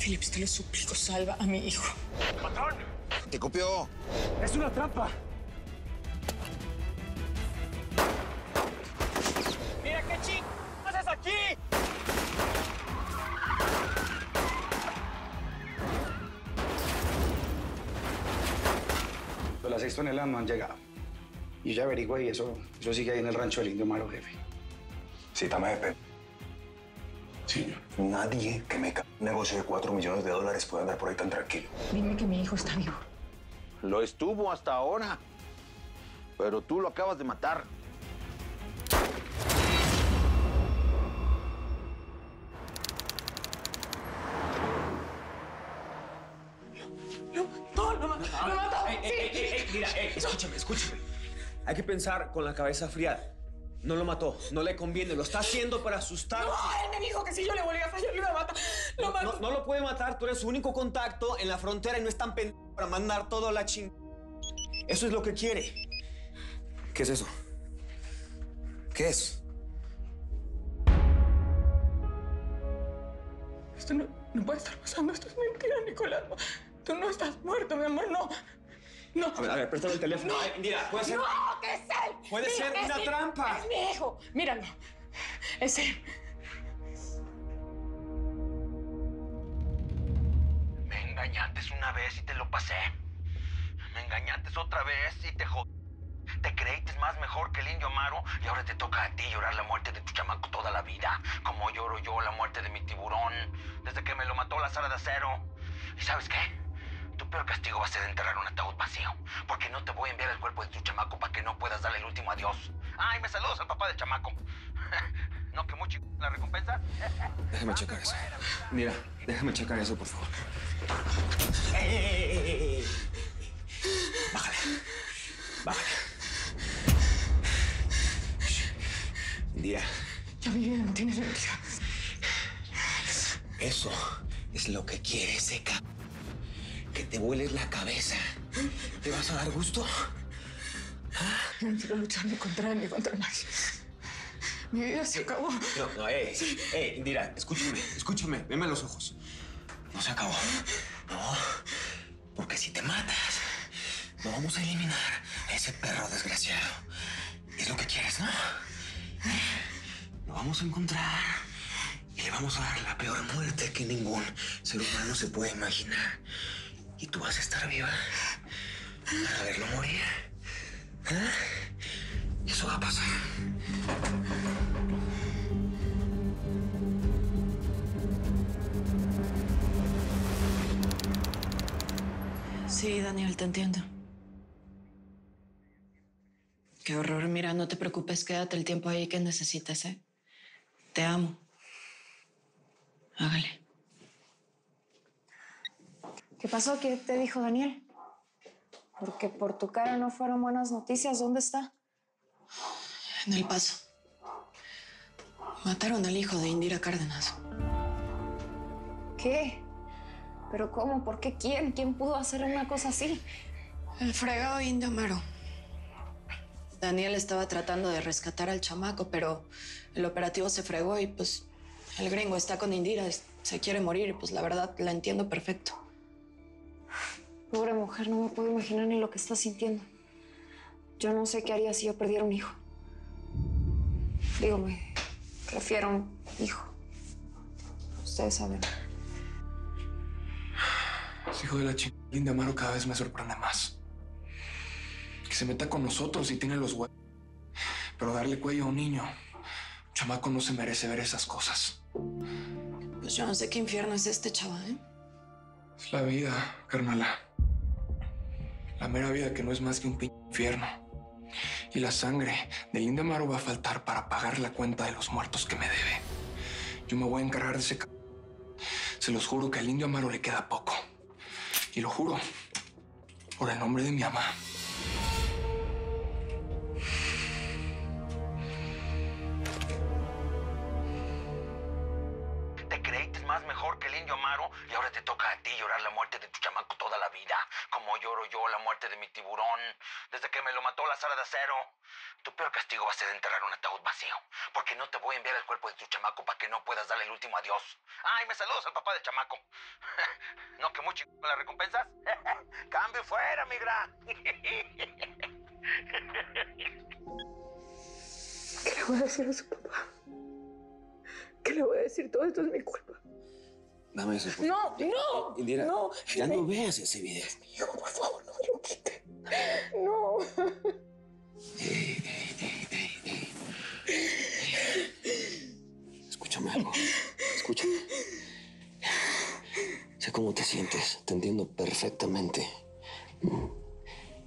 Phillips, te lo suplico, salva a mi hijo. ¡Patrón! ¡Te copió! ¡Es una trampa! ¡Mira qué ching! ¿Qué haces aquí? Las 6 toneladas no han llegado. Y ya averigüe y eso sigue ahí en el rancho del Indio Amaro, jefe. Sí, tame de pe... Señor. Nadie que me un negocio de $4 millones puede andar por ahí tan tranquilo. Dime que mi hijo está vivo. Lo estuvo hasta ahora. Pero tú lo acabas de matar. ¡Lo mató! Mira, escúchame. Hay que pensar con la cabeza fría. No lo mató, no le conviene, lo está haciendo para asustar. No, él me dijo que si yo le volvía a fallar, lo iba a matar. Lo mató. No lo puede matar, tú eres su único contacto en la frontera y no es tan pendejo para mandar todo a la ching... Eso es lo que quiere. ¿Qué es eso? ¿Qué es? Esto no puede estar pasando. Esto es mentira, Nicolás. Tú no estás muerto, mi amor, no. No. A ver, préstame el teléfono. No. Ay, mira, puede ser... ¡No, que es él! Puede ser una trampa. Es mi hijo. Míralo. Es él. Me engañaste una vez y te lo pasé. Me engañaste otra vez y te jodí. Te creíste más mejor que el Indio Amaro y ahora te toca a ti llorar la muerte de tu chamaco toda la vida. Como lloro yo la muerte de mi tiburón desde que me lo mató la Sara de Acero. ¿Y sabes qué? Tu peor castigo va a ser enterrar un ataúd vacío. Porque no te voy a enviar el cuerpo de tu chamaco para que no puedas darle el último adiós. Ay, me saludas al papá del chamaco. ¿No que mucho la recompensa? Déjame checar eso. Mira, déjame checar eso, por favor. Bájale. Indira. Ya mi vida no tiene sentido. Eso es lo que quiere ese que te vueles la cabeza. ¿Te vas a dar gusto? Yo no quiero luchar ni contra él ni contra nadie. Mi vida se acabó. No, Indira, escúchame, veme a los ojos. No se acabó. No, porque si te matas, lo vamos a eliminar a ese perro desgraciado. Es lo que quieres, ¿no? Lo vamos a encontrar y le vamos a dar la peor muerte que ningún ser humano se puede imaginar. Y tú vas a estar viva para verlo morir. Eso va a pasar. Sí, Daniel, te entiendo. Qué horror. Mira, no te preocupes, quédate el tiempo ahí que necesites, ¿eh? Te amo. Hágale. ¿Qué pasó? ¿Qué te dijo Daniel? Porque por tu cara no fueron buenas noticias. ¿Dónde está? En El Paso. Mataron al hijo de Indira Cárdenas. ¿Qué? ¿Pero cómo? ¿Por qué? ¿Quién? ¿Quién pudo hacer una cosa así? El fregado Indio Amaro. Daniel estaba tratando de rescatar al chamaco, pero el operativo se fregó y pues el gringo está con Indira, se quiere morir y pues la verdad la entiendo perfecto. Pobre mujer, no me puedo imaginar ni lo que está sintiendo. Yo no sé qué haría si yo perdiera un hijo. Digo, me refiero a un hijo. Ustedes saben. Ese hijo de la chingada Indio Amaro cada vez me sorprende más. Que se meta con nosotros y tiene los huevos. Pero darle cuello a un niño, un chamaco no se merece ver esas cosas. Pues yo no sé qué infierno es este, chava, ¿eh? Es la vida, carnala. La mera vida que no es más que un infierno. Y la sangre del Indio Amaro va a faltar para pagar la cuenta de los muertos que me debe. Yo me voy a encargar de ese Se los juro que al Indio Amaro le queda poco. Y lo juro por el nombre de mi mamá. Te creíste creíste más mejor que el Indio Amaro y ahora te toca a ti llorar la muerte de tu chamaco toda la vida, como lloro yo la muerte de mi tiburón desde que me lo mató la Sara de Acero. Tu peor castigo va a ser enterrar un ataúd vacío, porque no te voy a enviar el cuerpo de tu chamaco para que no puedas darle el último adiós. Ay, me saludas al papá del chamaco. ¿No que muy chingón las recompensas? Cambio fuera, migra. ¿Qué le voy a decir a su papá? ¿Qué le voy a decir? Todo esto es mi culpa. Dame eso. No, no. Indira, no. ya no veas ese video. Hijo, por favor, no me lo quite. No. Escúchame algo. Escúchame. Sé cómo te sientes. Te entiendo perfectamente.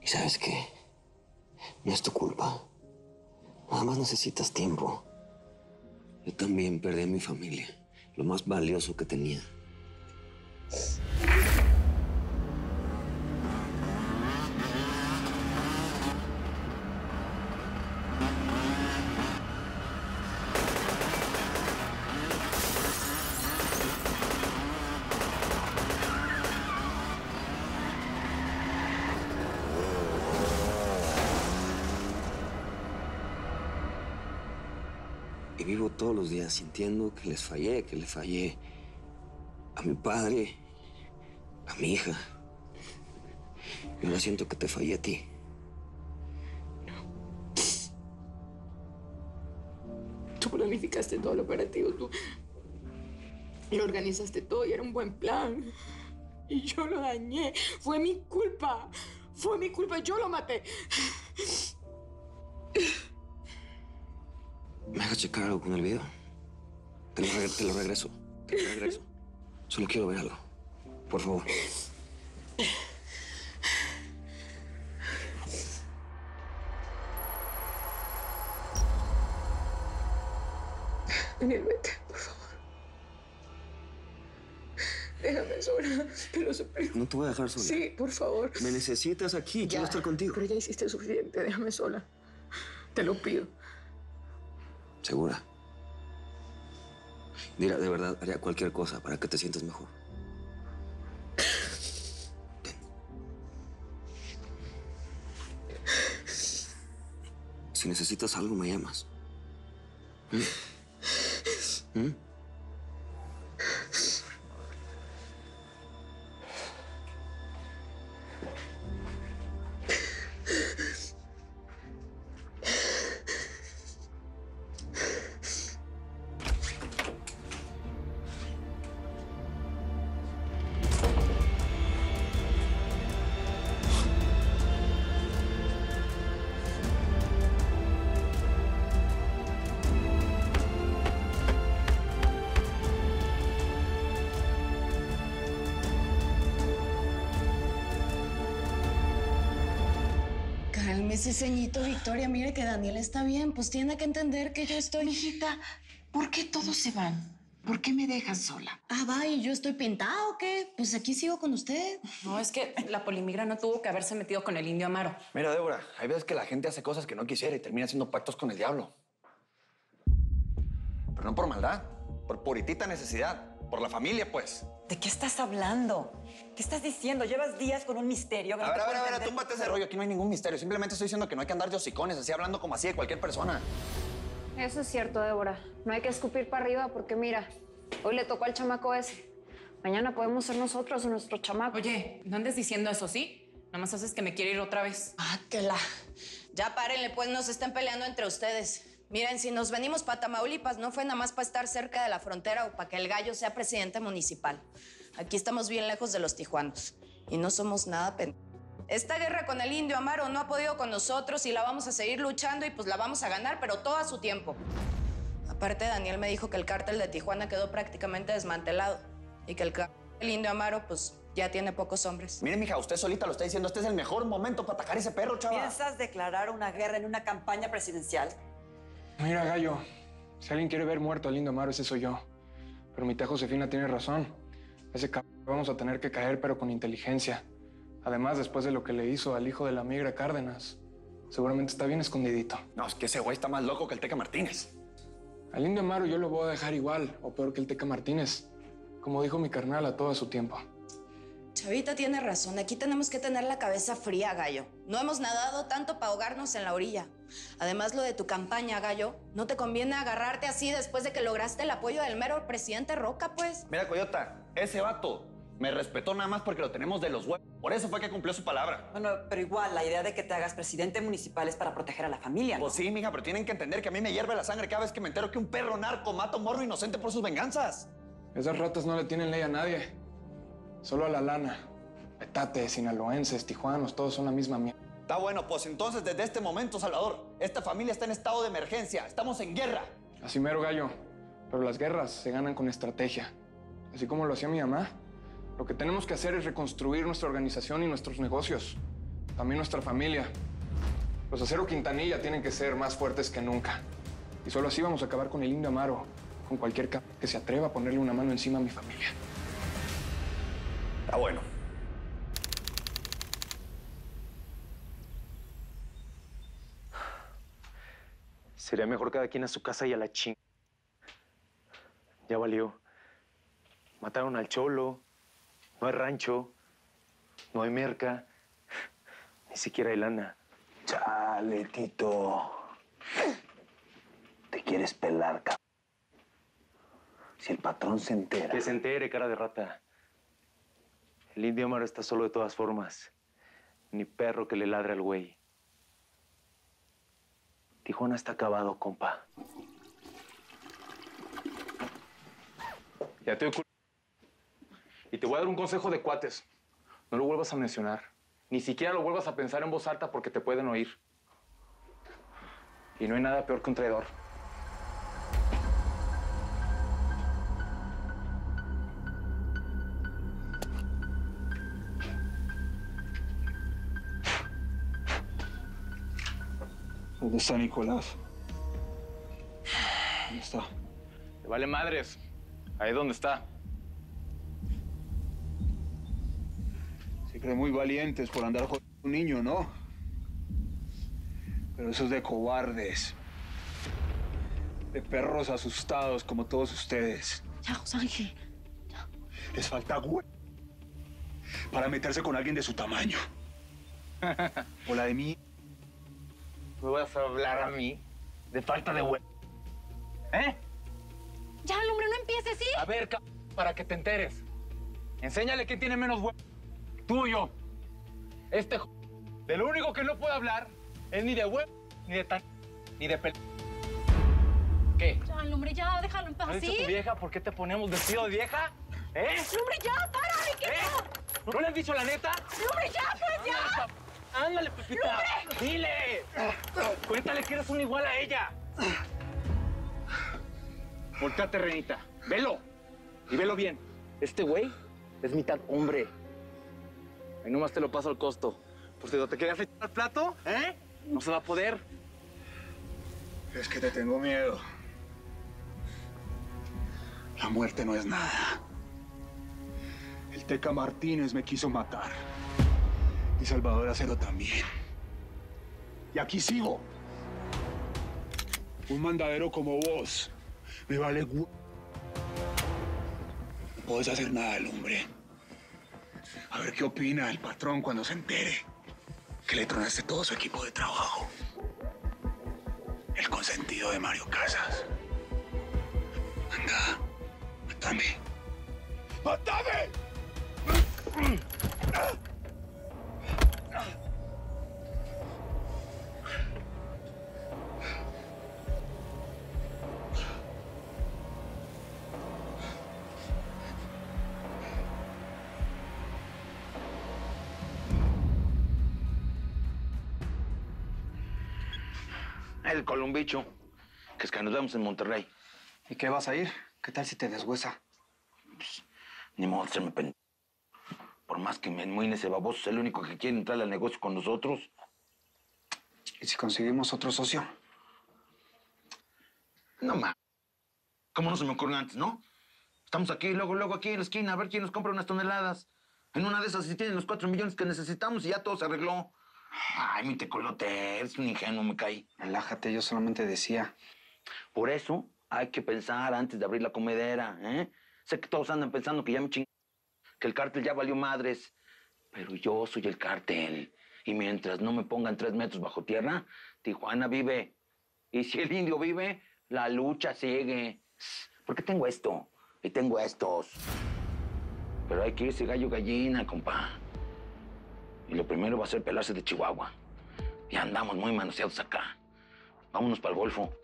¿Y sabes qué? No es tu culpa. Nada más necesitas tiempo. Yo también perdí a mi familia. Lo más valioso que tenía. Y vivo todos los días sintiendo que les fallé, que le fallé a mi padre, a mi hija. Y ahora siento que te fallé a ti. Tú planificaste todo el operativo, tú lo organizaste todo y era un buen plan. Y yo lo dañé. Fue mi culpa. Fue mi culpa. Yo lo maté. ¿Me hagas checar algo con el video? Te lo regreso. Te lo regreso. Solo quiero ver algo. Por favor. Daniel, vete, por favor. Déjame sola, te lo suplico. No te voy a dejar sola. Sí, por favor. Me necesitas aquí. Quiero estar contigo. Pero ya hiciste suficiente. Déjame sola. Te lo pido. ¿Segura? Mira, de verdad, haría cualquier cosa para que te sientas mejor. Ven. Si necesitas algo, me llamas. ¿Mm? Cálmese, ceñito, Victoria. Mire que Daniel está bien. Pues tiene que entender que yo estoy... Mijita, ¿por qué todos se van? ¿Por qué me dejan sola? Ah, va, ¿y yo estoy pintada o qué? Pues aquí sigo con usted. No, es que la polimigra no tuvo que haberse metido con el Indio Amaro. Mira, Débora, hay veces que la gente hace cosas que no quisiera y termina haciendo pactos con el diablo. Pero no por maldad, por puritita necesidad, por la familia, pues. ¿De qué estás hablando? ¿Qué estás diciendo? Llevas días con un misterio. Que A no ver, te a ver, puedo a ver, entender. túmbate ese rollo. Aquí no hay ningún misterio. Simplemente estoy diciendo que no hay que andar de hocicones, así hablando como así de cualquier persona. Eso es cierto, Débora. No hay que escupir para arriba porque mira, hoy le tocó al chamaco ese. Mañana podemos ser nosotros o nuestro chamaco. Oye, no andes diciendo eso, ¿sí? Nada más haces que me quiere ir otra vez. Ah, que la... Ya párenle, pues, no se estén peleando entre ustedes. Miren, si nos venimos para Tamaulipas, no fue nada más para estar cerca de la frontera o para que el gallo sea presidente municipal. Aquí estamos bien lejos de los tijuanos y no somos nada Esta guerra con el Indio Amaro no ha podido con nosotros y la vamos a seguir luchando y pues la vamos a ganar, pero todo a su tiempo. Aparte, Daniel me dijo que el cártel de Tijuana quedó prácticamente desmantelado y que el Indio Amaro, pues, ya tiene pocos hombres. Mire, mija, usted solita lo está diciendo. Este es el mejor momento para atacar a ese perro, chava. ¿Piensas declarar una guerra en una campaña presidencial? Mira, gallo, si alguien quiere ver muerto al Indio Amaro, ese soy yo. Pero mi tía Josefina tiene razón. Ese cabrón vamos a tener que caer, pero con inteligencia. Además, después de lo que le hizo al hijo de la migra Cárdenas, seguramente está bien escondidito. No, es que ese güey está más loco que el Teca Martínez. Al Indio Amaro yo lo voy a dejar igual, o peor que el Teca Martínez. Como dijo mi carnal, a todo a su tiempo. Chavita tiene razón. Aquí tenemos que tener la cabeza fría, Gallo. No hemos nadado tanto para ahogarnos en la orilla. Además, lo de tu campaña, Gallo, no te conviene agarrarte así después de que lograste el apoyo del mero presidente Roca, pues. Mira, Coyota, ese vato me respetó nada más porque lo tenemos de los huevos. Por eso fue que cumplió su palabra. Bueno, pero igual, la idea de que te hagas presidente municipal es para proteger a la familia, ¿no? Pues sí, mija, pero tienen que entender que a mí me hierve la sangre cada vez que me entero que un perro narco mata a un morro inocente por sus venganzas. Esas ratas no le tienen ley a nadie. Solo a la lana. Petates, sinaloenses, tijuanos, todos son la misma mierda. Está bueno, pues entonces desde este momento, Salvador, esta familia está en estado de emergencia. Estamos en guerra. Así mero, Gallo. Pero las guerras se ganan con estrategia. Así como lo hacía mi mamá. Lo que tenemos que hacer es reconstruir nuestra organización y nuestros negocios. También nuestra familia. Los Acero Quintanilla tienen que ser más fuertes que nunca. Y solo así vamos a acabar con el Indio Amaro. Con cualquier que se atreva a ponerle una mano encima a mi familia. Está bueno. Sería mejor cada quien a su casa y a la ching. Ya valió. Mataron al cholo. No hay rancho. No hay merca. Ni siquiera hay lana. Chale, Tito. Te quieres pelar, cabrón. Si el patrón se entera. Que se entere, cara de rata. El Indio Amaro está solo de todas formas. Ni perro que le ladre al güey. Tijuana está acabado, compa. Ya te doy Y te voy a dar un consejo de cuates. No lo vuelvas a mencionar. Ni siquiera lo vuelvas a pensar en voz alta porque te pueden oír. Y no hay nada peor que un traidor. ¿Dónde está Nicolás? ¿Dónde está? Te vale madres. Ahí donde está. Se creen muy valientes por andar jodiendo a un niño, ¿no? Pero eso es de cobardes. De perros asustados como todos ustedes. Ya, José Ángel. Les falta güey para meterse con alguien de su tamaño. O la de mí. ¿Me vas a hablar a mí de falta de güey? ¿Eh? Ya, hombre, no empieces, ¿sí? A ver, para que te enteres. Enséñale quién tiene menos güey. Tú o yo. De lo único que no puede hablar es ni de güey, ni de tan... ni de pel... ¿Qué? Ya, hombre, ya, déjalo en paz, ¿No has dicho ¿sí? tu vieja por qué te ponemos vestido de vieja? ¿Eh? Hombre, ya, párale, ¿qué no? ¿No le has dicho la neta? Hombre, ya, pues, ya. Ándale, Pepita. Dile. Cuéntale que eres un igual a ella. Volteate, Renita. Velo. Y velo bien. Este güey es mitad hombre. Ahí nomás te lo paso al costo. Por si no te querías echar al plato, ¿eh? No se va a poder. Es que te tengo miedo. La muerte no es nada. El Teca Martínez me quiso matar. Y Salvador Acero también. Y aquí sigo. Un mandadero como vos me vale No puedes hacer nada al hombre. A ver qué opina el patrón cuando se entere que le tronaste todo su equipo de trabajo. El consentido de Mario Casas. Anda, mátame. ¡Mátame! El Columbicho. Que es que nos vemos en Monterrey. ¿Y qué vas a ir? ¿Qué tal si te deshuesa? Pues, ni modo de serme pendejo. Por más que me enmuine ese baboso, es el único que quiere entrar al negocio con nosotros. ¿Y si conseguimos otro socio? No más. ¿Cómo no se me ocurrió antes, no? Estamos aquí, luego aquí en la esquina, a ver quién nos compra unas toneladas. En una de esas sí tienen los 4 millones que necesitamos y ya todo se arregló. Ay, mi tecolote, eres un ingenuo, me caí. Relájate, yo solamente decía. Por eso hay que pensar antes de abrir la comedera, ¿eh? Sé que todos andan pensando que ya me ching... que el cártel ya valió madres. Pero yo soy el cártel. Y mientras no me pongan 3 metros bajo tierra, Tijuana vive. Y si el indio vive, la lucha sigue. Porque tengo esto y tengo estos. Pero hay que irse gallo gallina, compa. Y lo primero va a ser pelarse de Chihuahua. Ya andamos muy manoseados acá. Vámonos para el Golfo.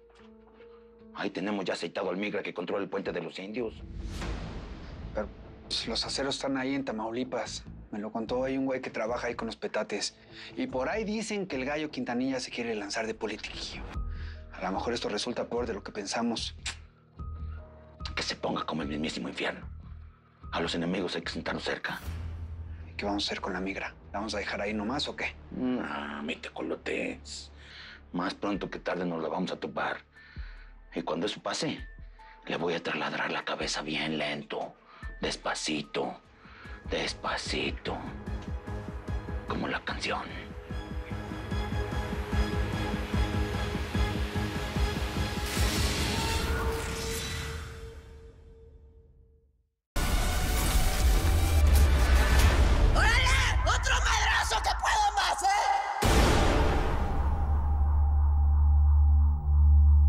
Ahí tenemos ya aceitado al migra que controla el puente de los indios. Pero pues, los aceros están ahí en Tamaulipas. Me lo contó ahí un güey que trabaja ahí con los petates. Y por ahí dicen que el gallo Quintanilla se quiere lanzar de politiquillo. A lo mejor esto resulta peor de lo que pensamos. Que se ponga como el mismísimo infierno. A los enemigos hay que sentarnos cerca. ¿Y qué vamos a hacer con la migra? ¿La vamos a dejar ahí nomás o qué? No, mi tecolote. Más pronto que tarde nos la vamos a topar. Y cuando eso pase, le voy a trasladar la cabeza bien lento. Despacito. Despacito. Como la canción.